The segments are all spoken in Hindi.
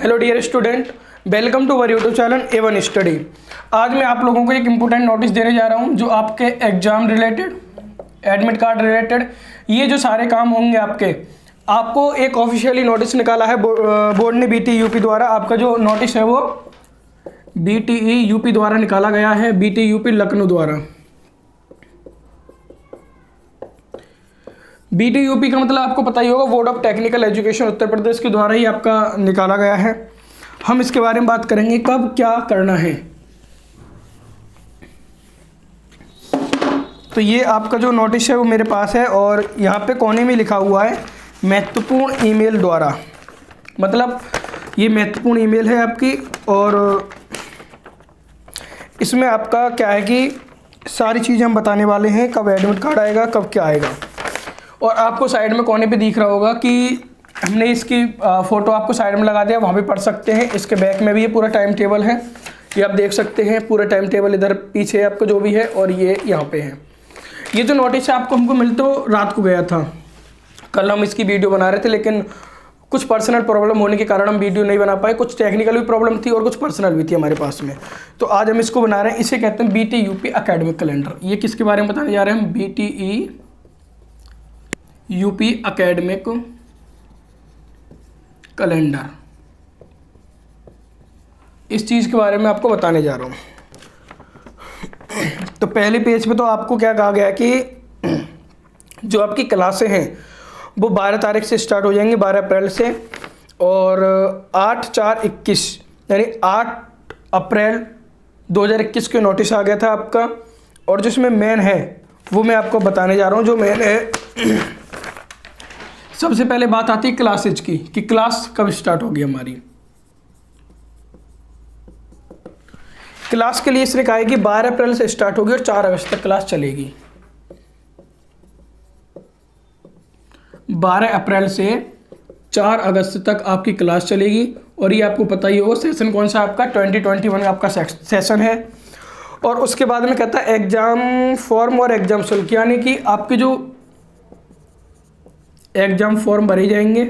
Hello dear student, welcome to our YouTube channel A1 study. आज मैं आप लोगों को एक इम्पोर्टेंट नोटिस देने जा रहा हूं जो आपके exam related, admit card related, ये जो सारे काम होंगे आपको एक ऑफिशियली नोटिस निकाला है बोर्ड ने BTE यूपी द्वारा। आपका जो नोटिस है वो BTE यूपी द्वारा निकाला गया है, BTE यूपी लखनऊ द्वारा। BTE यूपी का मतलब आपको पता ही होगा, board of technical education Uttar Pradesh के द्वारा ही आपका निकाला गया है। हम इसके बारे में बात करेंगे कब क्या करना है। तो ये आपका जो नोटिस है वो मेरे पास है और यहाँ पे कोने में लिखा हुआ है महत्वपूर्ण ईमेल द्वारा। मतलब ये महत्वपूर्ण ईमेल है आपकी और इसमें आपका क्या है कि सारी चीज़ें हम बताने वाले हैं, कब एडमिट कार्ड आएगा, कब क्या आएगा। और आपको साइड में कोने पे दिख रहा होगा कि हमने इसकी फ़ोटो आपको साइड में लगा दिया, वहाँ भी पढ़ सकते हैं। इसके बैक में भी ये पूरा टाइम टेबल है, ये आप देख सकते हैं। पूरा टाइम टेबल इधर पीछे आपको जो भी है और ये यहाँ पे है। ये जो नोटिस है आपको हमको मिल तो रात को गया था, कल हम इसकी वीडियो बना रहे थे, लेकिन कुछ पर्सनल प्रॉब्लम होने के कारण हम वीडियो नहीं बना पाए। कुछ टेक्निकल भी प्रॉब्लम थी और कुछ पर्सनल भी थी हमारे पास में, तो आज हम इसको बना रहे हैं। इसे कहते हैं BTE यूपी एकेडमिक कैलेंडर। ये किसके बारे में बताने जा रहे हैं हम? BTE यूपी एकेडमिक कैलेंडर, इस चीज़ के बारे में आपको बताने जा रहा हूँ। तो पहले पेज पे तो आपको क्या कहा गया कि जो आपकी क्लासें हैं वो 12 तारीख से स्टार्ट हो जाएंगी, 12 अप्रैल से, और 8/4/21 यानी 8 अप्रैल 2021 के नोटिस आ गया था आपका। और जिसमें मेन है वो मैं आपको बताने जा रहा हूँ। जो मेन है, सबसे पहले बात आती है क्लासेज की कि क्लास कब स्टार्ट होगी हमारी। क्लास के लिए इसने कहा है कि 12 अप्रैल से स्टार्ट होगी और 4 अगस्त तक क्लास चलेगी। 12 अप्रैल से 4 अगस्त तक आपकी क्लास चलेगी। और ये आपको पता ही होगा सेशन कौन सा आपका 2021 आपका सेशन है। और उसके बाद में कहता है एग्जाम फॉर्म और एग्जाम शुल्क, यानी कि आपके जो एग्ज़ाम फॉर्म भरे जाएंगे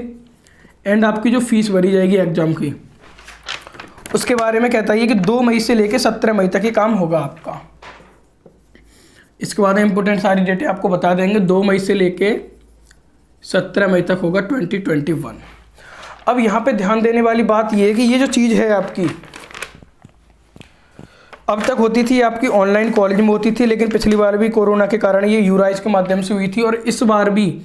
एंड आपकी जो फीस भरी जाएगी एग्ज़ाम की, उसके बारे में कहता है कि 2 मई से लेकर 17 मई तक ये काम होगा आपका। इसके बाद इंपॉर्टेंट सारी डेटें आपको बता देंगे। 2 मई से लेके 17 मई तक होगा 2021। अब यहाँ पे ध्यान देने वाली बात ये है कि ये जो चीज़ है आपकी अब तक होती थी आपकी ऑनलाइन कॉलेज में होती थी, लेकिन पिछली बार भी कोरोना के कारण ये यूराइज के माध्यम से हुई थी और इस बार भी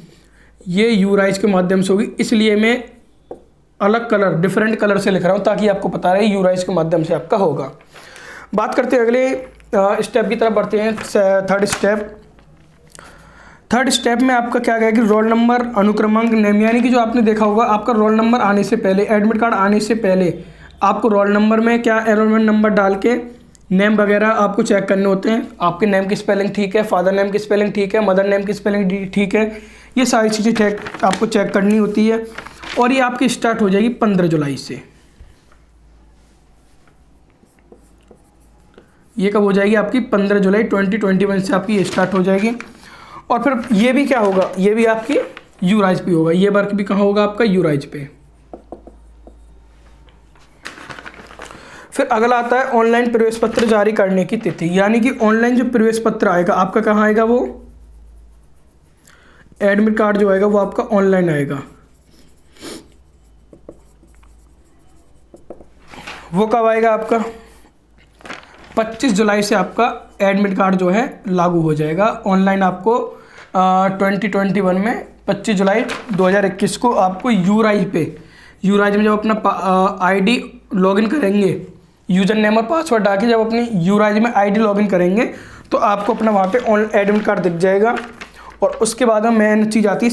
ये यूराइज के माध्यम से होगी। इसलिए मैं अलग कलर, डिफरेंट कलर से लिख रहा हूँ ताकि आपको पता रहे यूराइज के माध्यम से आपका होगा। बात करते हैं अगले स्टेप की तरफ बढ़ते हैं। थर्ड स्टेप में आपका क्या गया कि रोल नंबर, अनुक्रमांक, नेम, यानी कि जो आपने देखा होगा आपका रोल नंबर आने से पहले, एडमिट कार्ड आने से पहले आपको रोल नंबर में क्या एनरोलमेंट नंबर डाल के नेम वगैरह आपको चेक करने होते हैं। आपके नेम की स्पेलिंग ठीक है, फादर नेम की स्पेलिंग ठीक है, मदर नेम की स्पेलिंग ठीक है, ये सारी चीज़ें आपको चेक करनी होती है। और ये आपकी स्टार्ट हो जाएगी 15 जुलाई से। ये कब हो जाएगी आपकी? 15 जुलाई 2021 से आपकी स्टार्ट हो जाएगी। और फिर ये भी क्या होगा, ये भी आपकी यूराइज पे होगा। ये वर्क भी कहाँ होगा आपका? यूराइज पे। फिर अगला आता है ऑनलाइन प्रवेश पत्र जारी करने की तिथि, यानी कि ऑनलाइन जो प्रवेश पत्र आएगा आपका कहाँ आएगा? वो एडमिट कार्ड जो आएगा वो आपका ऑनलाइन आएगा। वो कब आएगा आपका? 25 जुलाई से आपका एडमिट कार्ड जो है लागू हो जाएगा ऑनलाइन। आपको 2021 में 25 जुलाई 2021 को आपको यूराइज में जब अपना ID लॉगिन करेंगे, यूजर नेम और पासवर्ड डाल के जब अपनी यूराइज में ID लॉगिन करेंगे तो आपको अपना वहाँ पे एडमिट कार्ड दिख जाएगा। और उसके बाद में मेन चीज़ आती है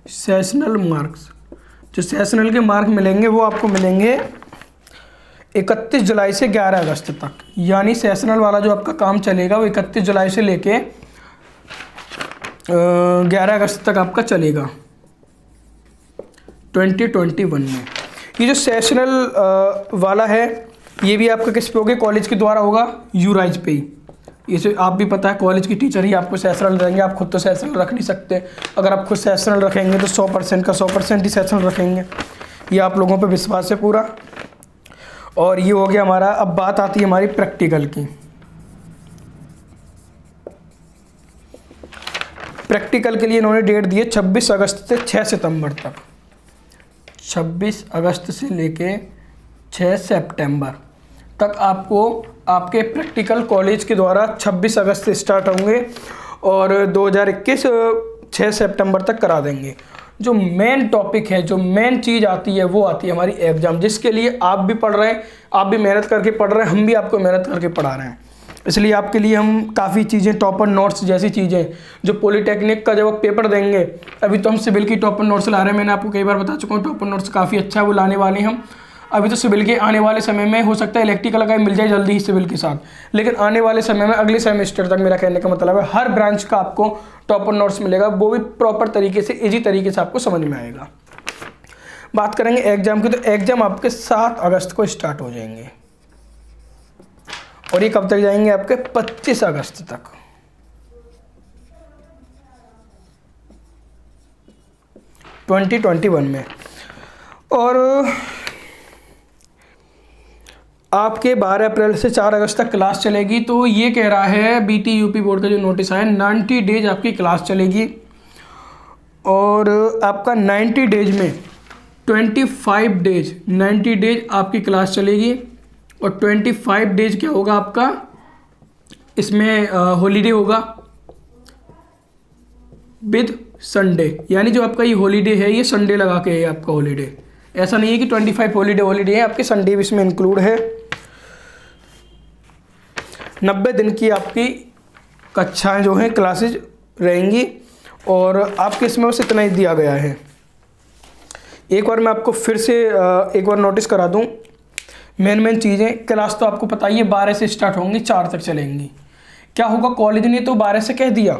सेशनल मार्क्स। जो सेशनल के मार्क मिलेंगे वो आपको मिलेंगे 31 जुलाई से 11 अगस्त तक। यानी सेशनल वाला जो आपका काम चलेगा वो 31 जुलाई से लेके 11 अगस्त तक आपका चलेगा 2021 में। ये जो सेशनल वाला है ये भी आपका किस पे होगा? कॉलेज के द्वारा होगा, यूराइज पे ही। इसे आप भी पता है कॉलेज की टीचर ही आपको सेशनल देंगे, आप खुद तो सेशनल रख नहीं सकते। अगर आप खुद सेशनल रखेंगे तो 100% का 100% ही सेशनल रखेंगे, ये आप लोगों पे विश्वास है पूरा। और ये हो गया हमारा। अब बात आती है हमारी प्रैक्टिकल की। प्रैक्टिकल के लिए इन्होंने डेट दी है 26 अगस्त से 6 सितंबर तक। 26 अगस्त से लेके 6 सितंबर तक आपको आपके प्रैक्टिकल कॉलेज के द्वारा 26 अगस्त से स्टार्ट होंगे और 2021 6 सितंबर तक करा देंगे। जो मेन टॉपिक है, जो मेन चीज़ आती है वो आती है हमारी एग्ज़ाम, जिसके लिए आप भी पढ़ रहे हैं, आप भी मेहनत करके पढ़ रहे हैं, हम भी आपको मेहनत करके पढ़ा रहे हैं। इसलिए आपके लिए हम काफ़ी चीज़ें, टॉपर नोट्स जैसी चीज़ें, जो पॉलिटेक्निक का जब आप पेपर देंगे, अभी तो हम सिविल की टॉपर नोट्स ला रहे हैं, मैंने आपको कई बार बता चुका हूँ, टॉपर नोट्स काफ़ी अच्छा है, वो लाने वाले हैं हम। अभी तो सिविल के आने वाले समय में हो सकता है इलेक्ट्रिकल का मिल जाए जल्दी ही सिविल के साथ, लेकिन आने वाले समय में अगले सेमेस्टर तक, मेरा कहने का मतलब है हर ब्रांच का आपको टॉपर नोट्स मिलेगा, वो भी प्रॉपर तरीके से, इजी तरीके से आपको समझ में आएगा। बात करेंगे एग्जाम की, तो एग्जाम आपके 7 अगस्त को स्टार्ट हो जाएंगे और ये कब तक जाएंगे आपके 25 अगस्त तक। में और आपके 12 अप्रैल से 4 अगस्त तक क्लास चलेगी। तो ये कह रहा है बीटी यूपी बोर्ड का जो नोटिस आया, 90 डेज आपकी क्लास चलेगी और आपका 90 डेज में 25 डेज, 90 डेज आपकी क्लास चलेगी और 25 डेज क्या होगा आपका, इसमें हॉलीडे होगा विद संडे, यानी जो आपका ये हॉलीडे है ये संडे लगा के है आपका हॉलीडे। ऐसा नहीं है कि 25 हॉलीडे है, आपके संडे भी इसमें इंक्लूड है। 90 दिन की आपकी कक्षाएं जो हैं, क्लासेज रहेंगी और आपके इसमें बस इतना ही दिया गया है। एक बार मैं आपको फिर से एक बार नोटिस करा दूं, मेन चीज़ें। क्लास तो आपको पता ही है 12 से स्टार्ट होंगी, 4 तक चलेंगी। क्या होगा, कॉलेज ने तो 12 से कह दिया,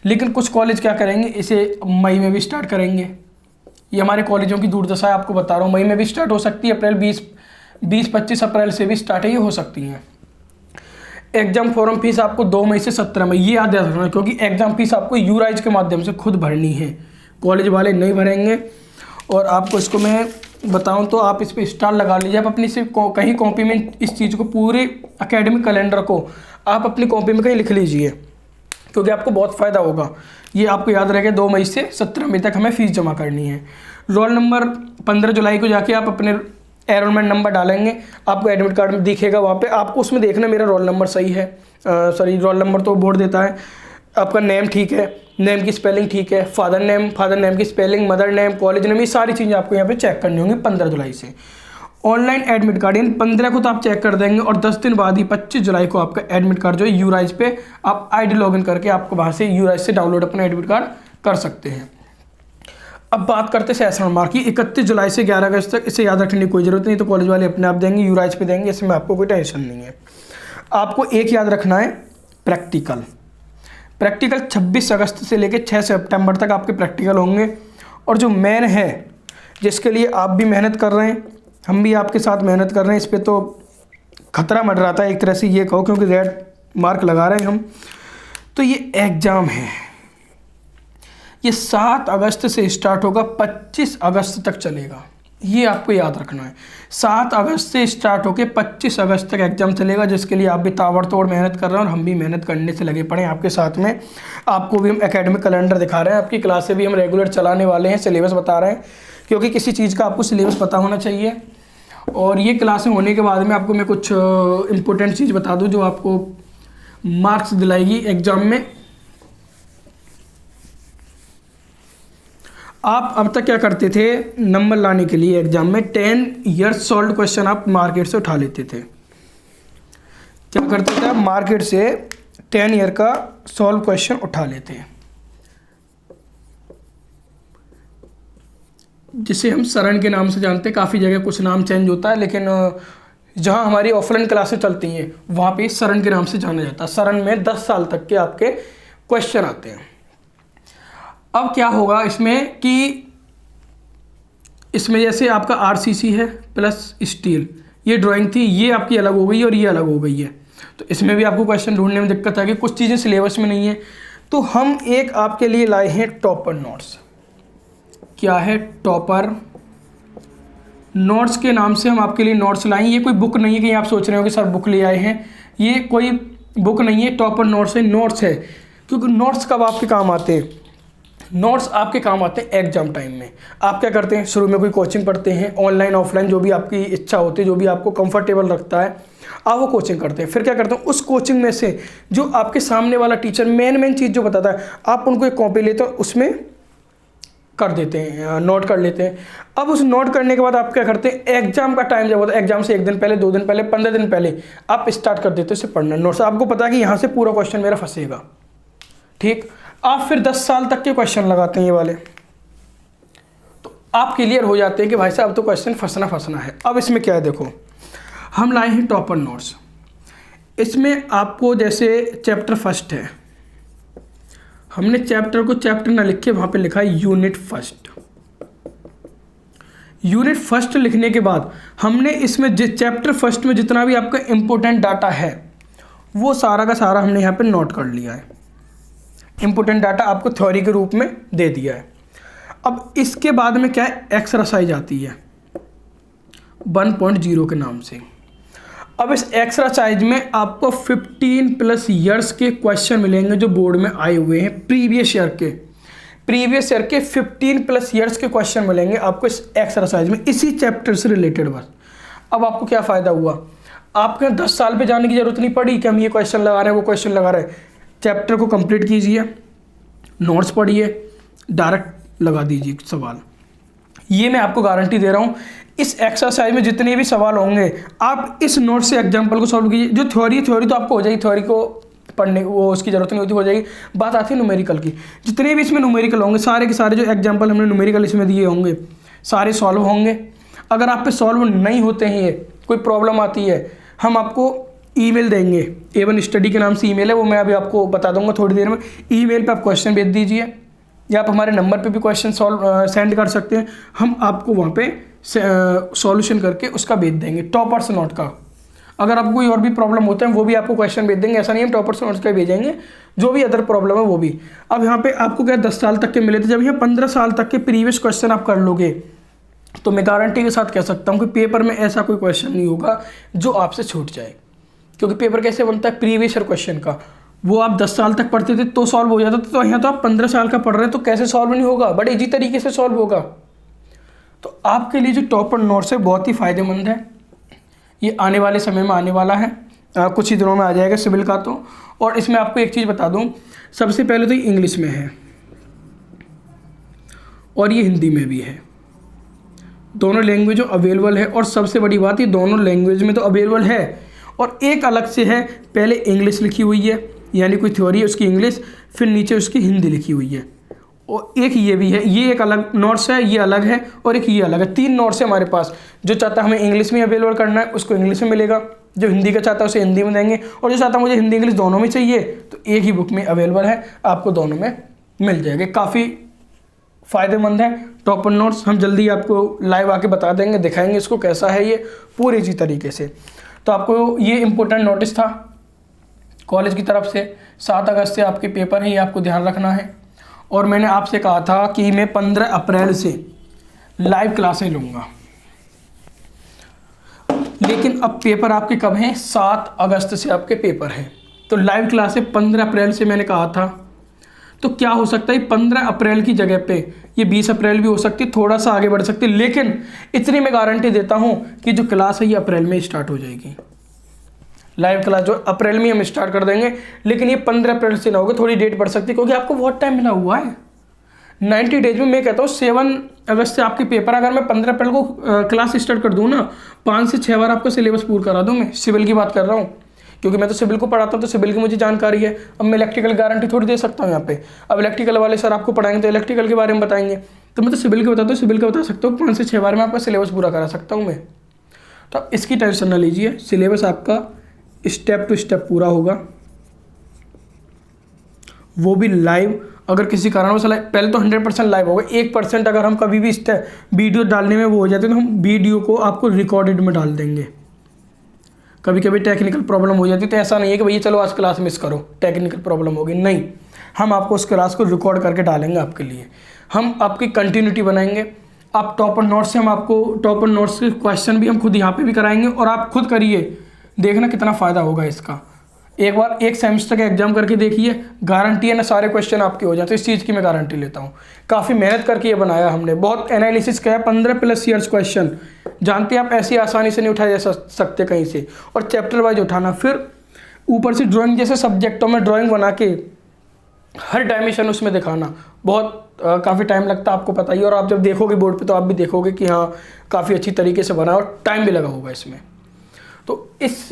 लेकिन कुछ कॉलेज क्या करेंगे, इसे मई में भी स्टार्ट करेंगे। ये हमारे कॉलेजों की दुर्दशा है, आपको बता रहा हूँ। मई में भी स्टार्ट हो सकती है, अप्रैल 20-25 अप्रैल से भी स्टार्ट ही हो सकती हैं। एग्जाम फॉर्म फीस आपको 2 मई से 17 मई, ये याद रखना, क्योंकि एग्जाम फीस आपको यूराइज के माध्यम से खुद भरनी है, कॉलेज वाले नहीं भरेंगे। और आपको इसको मैं बताऊं तो आप इस पर स्टार लगा लीजिए, आप अपनी सिर्फ कहीं कॉपी में इस चीज़ को, पूरे एकेडमिक कैलेंडर को आप अपनी कॉपी में कहीं लिख लीजिए, क्योंकि आपको बहुत फ़ायदा होगा। ये आपको याद रहेगा 2 मई से 17 मई तक हमें फ़ीस जमा करनी है। रोल नंबर 15 जुलाई को जाके आप अपने एनरोलमेंट नंबर डालेंगे, आपको एडमिट कार्ड में दिखेगा, वहाँ पे आपको उसमें देखना मेरा रोल नंबर सही है, सॉरी रोल नंबर तो बोर्ड देता है, आपका नेम ठीक है, नेम की स्पेलिंग ठीक है, फादर नेम की spelling, mother name, college name, ये सारी चीज़ें आपको यहाँ पे चेक करनी होंगी 15 जुलाई से। ऑनलाइन एडमिट कार्ड इन 15 को तो आप चेक कर देंगे और 10 दिन बाद ही 25 जुलाई को आपका एडमिट कार्ड जो है यूराइज पे आप आईडी लॉगिन करके आपको वहाँ से यूराइज से डाउनलोड अपना एडमिट कार्ड कर सकते हैं। अब बात करते हैं सेशनल मार्क की। 31 जुलाई से 11 अगस्त तक, इसे याद रखने की कोई ज़रूरत नहीं, तो कॉलेज वाले अपने आप देंगे, यूराइज पे देंगे, इसमें आपको कोई टेंशन नहीं है। आपको एक याद रखना है, प्रैक्टिकल 26 अगस्त से लेकर 6 सितंबर तक आपके प्रैक्टिकल होंगे। और जो मेन है, जिसके लिए आप भी मेहनत कर रहे हैं, हम भी आपके साथ मेहनत कर रहे हैं, इस पर तो खतरा मंडराता है एक तरह से ये कहो, क्योंकि रेड मार्क लगा रहे हैं हम। तो ये एग्ज़ाम है, ये 7 अगस्त से स्टार्ट होगा, 25 अगस्त तक चलेगा, ये आपको याद रखना है। 7 अगस्त से स्टार्ट होकर 25 अगस्त तक एग्जाम चलेगा, जिसके लिए आप भी ताबड़तोड़ मेहनत कर रहे हैं और हम भी मेहनत करने से लगे पड़े हैं आपके साथ में। आपको भी हम एकेडमिक कैलेंडर दिखा रहे हैं, आपकी क्लासें भी हम रेगुलर चलाने वाले हैं, सिलेबस बता रहे हैं, क्योंकि किसी चीज़ का आपको सिलेबस पता होना चाहिए। और ये क्लासें होने के बाद में आपको मैं कुछ इम्पोर्टेंट चीज़ बता दूँ जो आपको मार्क्स दिलाएगी एग्ज़ाम में। आप अब तक क्या करते थे, नंबर लाने के लिए एग्जाम में 10 ईयर्स सॉल्व क्वेश्चन आप मार्केट से उठा लेते थे। क्या करते थे आप, मार्केट से 10 ईयर का सॉल्व क्वेश्चन उठा लेते हैं, जिसे हम सरन के नाम से जानते हैं। काफ़ी जगह कुछ नाम चेंज होता है, लेकिन जहां हमारी ऑफलाइन क्लासेस चलती हैं वहां पे सरन के नाम से जाना जाता है। सरन में 10 साल तक के आपके क्वेश्चन आते हैं। अब क्या होगा इसमें कि इसमें जैसे आपका आरसीसी है प्लस स्टील, ये ड्राइंग थी, ये आपकी अलग हो गई है और ये अलग हो गई है। तो इसमें भी आपको क्वेश्चन ढूंढने में दिक्कत आएगी, कुछ चीज़ें सिलेबस में नहीं है। तो हम एक आपके लिए लाए हैं टॉपर नोट्स। क्या है? टॉपर नोट्स के नाम से हम आपके लिए नोट्स लाए हैं। ये कोई बुक नहीं है कि आप सोच रहे हो कि सर बुक ले आए हैं, ये कोई बुक नहीं है, टॉपर नोट्स है। नोट्स है क्योंकि नोट्स कब आपके काम आते हैं? नोट्स आपके काम आते हैं एग्जाम टाइम में। आप क्या करते हैं, शुरू में कोई कोचिंग पढ़ते हैं, ऑनलाइन ऑफलाइन जो भी आपकी इच्छा होती है, जो भी आपको कंफर्टेबल रखता है, आप वो कोचिंग करते हैं। फिर क्या करते हैं, उस कोचिंग में से जो आपके सामने वाला टीचर मेन चीज़ जो बताता है, आप उनको एक कॉपी लेते हो, उसमें कर देते हैं, नोट कर लेते हैं। अब उस नोट करने के बाद आप क्या करते हैं, एग्जाम का टाइम जब होता है, एग्जाम से 1 दिन पहले, 2 दिन पहले, 15 दिन पहले आप स्टार्ट कर देते हो इसे पढ़ना। नोट्स आपको पता है कि यहाँ से पूरा क्वेश्चन मेरा फंसेगा, ठीक। आप फिर 10 साल तक के क्वेश्चन लगाते हैं ये वाले, तो आप क्लियर हो जाते हैं कि भाई साहब अब तो क्वेश्चन फंसना है। अब इसमें क्या है, देखो हम लाए हैं टॉपर नोट्स। इसमें आपको जैसे चैप्टर फर्स्ट है, हमने चैप्टर को चैप्टर ना लिख के वहाँ पे लिखा है यूनिट फर्स्ट। यूनिट फर्स्ट लिखने के बाद हमने इसमें चैप्टर फर्स्ट में जितना भी आपका इंपॉर्टेंट डाटा है वो सारा का सारा हमने यहाँ पे नोट कर लिया है। इंपॉर्टेंट डाटा आपको थ्योरी के रूप में दे दिया है। अब इसके बाद में क्या है, एक्सरसाइज आती है 1.0 के नाम से। अब इस एक्सरसाइज में आपको 15+ ईयर्स के क्वेश्चन मिलेंगे जो बोर्ड में आए हुए हैं, प्रीवियस ईयर के 15+ ईयर्स के क्वेश्चन मिलेंगे आपको इस एक्सरसाइज में, इसी चैप्टर से रिलेटेड बस। अब आपको क्या फ़ायदा हुआ, आपके 10 साल पे जाने की जरूरत नहीं पड़ी कि हम ये क्वेश्चन लगा रहे हैं वो क्वेश्चन लगा रहे हैं। चैप्टर को कंप्लीट कीजिए, नोट्स पढ़िए, डायरेक्ट लगा दीजिए सवाल। ये मैं आपको गारंटी दे रहा हूँ। इस एक्सरसाइज में जितने भी सवाल होंगे आप इस नोट से एग्जाम्पल को सॉल्व कीजिए। जो थ्योरी तो आपको हो जाएगी, थ्योरी को पढ़ने वो उसकी ज़रूरत नहीं होती, हो जाएगी। बात आती है न्यूमेरिकल की, जितने भी इसमें न्यूमेरिकल होंगे सारे के सारे जो एग्जाम्पल हमने न्यूमेरिकल इसमें दिए होंगे सारे सॉल्व होंगे। अगर आप पे सॉल्व नहीं होते हैं, कोई प्रॉब्लम आती है, हम आपको ईमेल देंगे, A1 स्टडी के नाम से ईमेल है, वो मैं अभी आपको बता दूंगा थोड़ी देर में। ईमेल पे आप क्वेश्चन भेज दीजिए या आप हमारे नंबर पे भी क्वेश्चन सेंड कर सकते हैं, हम आपको वहाँ पे सॉल्यूशन करके उसका भेज देंगे। टॉपर्स नोट का अगर आपको कोई और भी प्रॉब्लम होता है वो भी आपको क्वेश्चन भेज देंगे, ऐसा नहीं हम टॉपर्स नोट्स का भेजेंगे, जो भी अदर प्रॉब्लम है वो भी। अब यहाँ पे आपको क्या 10 साल तक के मिले थे, जब यहाँ 15 साल तक के प्रीवियस क्वेश्चन आप कर लोगे तो मैं गारंटी के साथ कह सकता हूँ कि पेपर में ऐसा कोई क्वेश्चन नहीं होगा जो आपसे छूट जाए। क्योंकि पेपर कैसे बनता है, प्रीवियस ईयर क्वेश्चन का, वो आप 10 साल तक पढ़ते थे तो सॉल्व हो जाता था, तो यहाँ तो आप 15 साल का पढ़ रहे हैं तो कैसे सॉल्व नहीं होगा, बड़े इजी तरीके से सॉल्व होगा। तो आपके लिए जो टॉपर नोट्स है बहुत ही फ़ायदेमंद है। ये आने वाले समय में आने वाला है, कुछ ही दिनों में आ जाएगा सिविल का तो। और इसमें आपको एक चीज़ बता दूँ, सबसे पहले तो ये इंग्लिश में है और ये हिंदी में भी है, दोनों लैंग्वेज अवेलेबल है। और सबसे बड़ी बात ये दोनों लैंग्वेज में तो अवेलेबल है, और एक अलग से है, पहले इंग्लिश लिखी हुई है यानी कोई थ्योरी है उसकी इंग्लिश, फिर नीचे उसकी हिंदी लिखी हुई है, और एक ये भी है, ये एक अलग नोट्स है, ये अलग है, और एक ये अलग है। 3 नोट्स है हमारे पास। जो चाहता है हमें इंग्लिश में अवेलेबल करना है उसको इंग्लिश में मिलेगा, जो हिंदी का चाहता है उसे हिंदी में देंगे, और जो चाहता है मुझे हिंदी इंग्लिश दोनों में चाहिए तो एक ही बुक में अवेलेबल है, आपको दोनों में मिल जाएगा। काफ़ी फ़ायदेमंद है टॉपर नोट्स। हम जल्दी आपको लाइव आके बता देंगे, दिखाएंगे इसको कैसा है ये पूरे इसी तरीके से। तो आपको ये इम्पोर्टेंट नोटिस था कॉलेज की तरफ से, 7 अगस्त से आपके पेपर है, ये आपको ध्यान रखना है। और मैंने आपसे कहा था कि मैं 15 अप्रैल से लाइव क्लासें लूँगा, लेकिन अब पेपर आपके कब हैं, 7 अगस्त से आपके पेपर हैं। तो लाइव क्लासें 15 अप्रैल से मैंने कहा था, तो क्या हो सकता है 15 अप्रैल की जगह पे ये 20 अप्रैल भी हो सकती है, थोड़ा सा आगे बढ़ सकती है, लेकिन इतनी मैं गारंटी देता हूँ कि जो क्लास है ये अप्रैल में स्टार्ट हो जाएगी। लाइव क्लास जो अप्रैल में हम स्टार्ट कर देंगे, लेकिन ये 15 अप्रैल से ना होगा, थोड़ी डेट बढ़ सकती है क्योंकि आपको बहुत टाइम मिला हुआ है। 90 डेज में मैं कहता हूँ 7 अगस्त से आपके पेपर, अगर मैं 15 अप्रैल को क्लास स्टार्ट कर दूँ ना, 5 से 6 बार आपका सिलेबस पूरा करा दूँ। मैं सिविल की बात कर रहा हूँ क्योंकि मैं तो सिविल को पढ़ाता हूँ, तो सिविल की मुझे जानकारी है। अब मैं इलेक्ट्रिकल गारंटी थोड़ी दे सकता हूँ यहाँ पे, अब इलेक्ट्रिकल वाले सर आपको पढ़ाएंगे तो इलेक्ट्रिकल के बारे में बताएंगे, तो मैं तो सिविल के बताता हूँ, सिविल का बता सकता हूँ, 5 से 6 बार में आपका सिलेबस पूरा करा सकता हूँ मैं। तो इसकी टेंशन ना लीजिए, सिलेबस आपका स्टेप टू स्टेप पूरा होगा, वो भी लाइव। अगर किसी कारणवश पहले तो 100% लाइव होगा, 1% अगर हम कभी भी वीडियो डालने में वो हो जाते हैं तो हम वीडियो को आपको रिकॉर्डेड में डाल देंगे, कभी कभी टेक्निकल प्रॉब्लम हो जाती है, तो ऐसा नहीं है कि भैया चलो आज क्लास मिस करो, टेक्निकल प्रॉब्लम होगी, नहीं, हम आपको उस क्लास को रिकॉर्ड करके डालेंगे आपके लिए। हम आपकी कंटिन्यूटी बनाएंगे। आप टॉपर नोट्स से हम आपको टॉपर नोट्स के क्वेश्चन भी हम खुद यहाँ पे भी कराएंगे, और आप खुद करिए, देखना कितना फ़ायदा होगा इसका। एक बार एक सेमेस्टर का एग्जाम करके देखिए, गारंटी है ना सारे क्वेश्चन आपके हो जाते हैं, इस चीज़ की मैं गारंटी लेता हूँ। काफ़ी मेहनत करके ये बनाया हमने, बहुत एनालिसिस किया, 15+ ईयर्स क्वेश्चन, जानते हैं आप ऐसी आसानी से नहीं उठाए जा सकते कहीं से, और चैप्टर वाइज उठाना, फिर ऊपर से ड्राइंग जैसे सब्जेक्टों में ड्राइंग बना के हर डायमेंशन उसमें दिखाना, बहुत काफ़ी टाइम लगता है, आपको पता ही, और आप जब देखोगे बोर्ड पे तो आप भी देखोगे कि हाँ काफ़ी अच्छी तरीके से बना, और टाइम भी लगा होगा इसमें। तो इस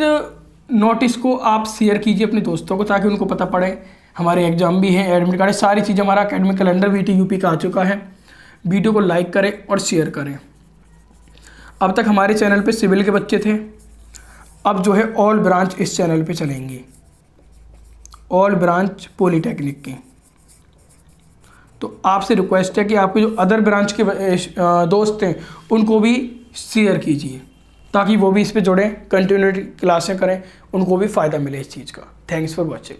नोटिस को आप शेयर कीजिए अपने दोस्तों को, ताकि उनको पता पड़े। हमारे एग्जाम भी हैं, एडमिट कार्ड, सारी चीज़ें, हमारा एकेडमिक कैलेंडर VTUP का आ चुका है। वीडियो को लाइक करें और शेयर करें। अब तक हमारे चैनल पे सिविल के बच्चे थे, अब जो है ऑल ब्रांच इस चैनल पे चलेंगी, ऑल ब्रांच पॉलीटेक्निक की। तो आपसे रिक्वेस्ट है कि आपके जो अदर ब्रांच के दोस्त हैं उनको भी शेयर कीजिए, ताकि वो भी इस पे जुड़ें, कंटिन्यूटी क्लासें करें, उनको भी फ़ायदा मिले इस चीज़ का। Thanks for watching.